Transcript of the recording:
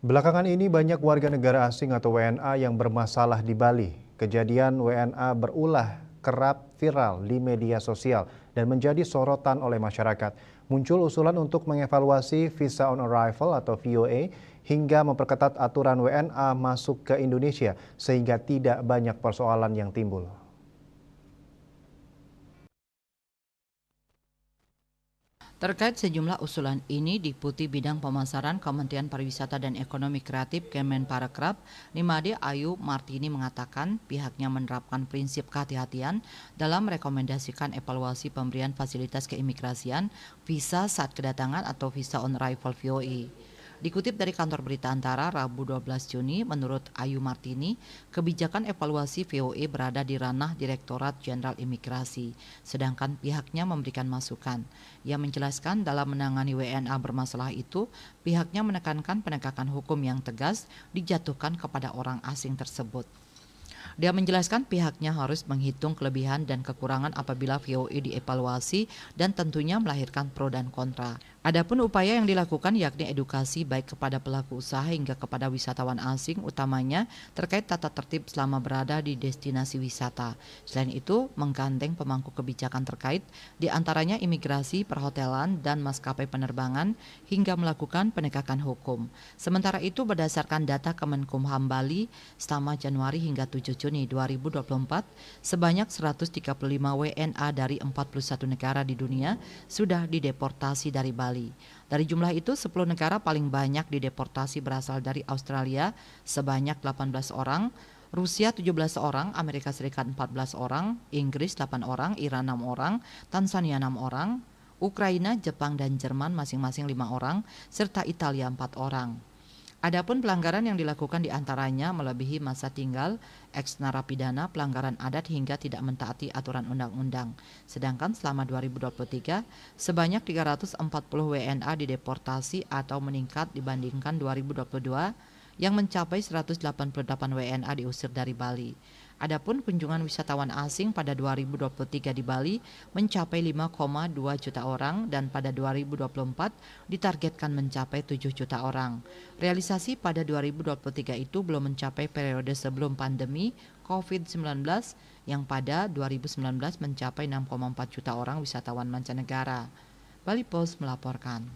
Belakangan ini banyak warga negara asing atau WNA yang bermasalah di Bali. Kejadian WNA berulah kerap viral di media sosial dan menjadi sorotan oleh masyarakat. Muncul usulan untuk mengevaluasi Visa on Arrival atau VOA hingga memperketat aturan WNA masuk ke Indonesia sehingga tidak banyak persoalan yang timbul. Terkait sejumlah usulan ini, Deputi Bidang Pemasaran Kementerian Pariwisata dan Ekonomi Kreatif Kemenparekraf, Nimade Ayu Martini mengatakan pihaknya menerapkan prinsip kehati-hatian dalam merekomendasikan evaluasi pemberian fasilitas keimigrasian, visa saat kedatangan atau visa on arrival VOA. Dikutip dari kantor berita Antara Rabu 12 Juni, menurut Ayu Martini, kebijakan evaluasi VOA berada di ranah Direktorat Jenderal Imigrasi, sedangkan pihaknya memberikan masukan. Ia menjelaskan dalam menangani WNA bermasalah itu, pihaknya menekankan penegakan hukum yang tegas dijatuhkan kepada orang asing tersebut. Dia menjelaskan pihaknya harus menghitung kelebihan dan kekurangan apabila VOA dievaluasi dan tentunya melahirkan pro dan kontra. Adapun upaya yang dilakukan yakni edukasi baik kepada pelaku usaha hingga kepada wisatawan asing, utamanya terkait tata tertib selama berada di destinasi wisata. Selain itu, menggandeng pemangku kebijakan terkait, diantaranya imigrasi, perhotelan, dan maskapai penerbangan, hingga melakukan penegakan hukum. Sementara itu, berdasarkan data Kemenkumham Bali, selama Januari hingga 7 Juni 2024, sebanyak 135 WNA dari 41 negara di dunia sudah dideportasi dari Bali. Dari jumlah itu, 10 negara paling banyak dideportasi berasal dari Australia sebanyak 18 orang, Rusia 17 orang, Amerika Serikat 14 orang, Inggris 8 orang, Iran 6 orang, Tanzania 6 orang, Ukraina, Jepang, dan Jerman masing-masing 5 orang, serta Italia 4 orang. Adapun pelanggaran yang dilakukan diantaranya melebihi masa tinggal, eks narapidana, pelanggaran adat hingga tidak mentaati aturan undang-undang. Sedangkan selama 2023, sebanyak 340 WNA dideportasi atau meningkat dibandingkan 2022 yang mencapai 188 WNA diusir dari Bali. Adapun kunjungan wisatawan asing pada 2023 di Bali mencapai 5,2 juta orang dan pada 2024 ditargetkan mencapai 7 juta orang. Realisasi pada 2023 itu belum mencapai periode sebelum pandemi COVID-19 yang pada 2019 mencapai 6,4 juta orang wisatawan mancanegara. Bali Post melaporkan.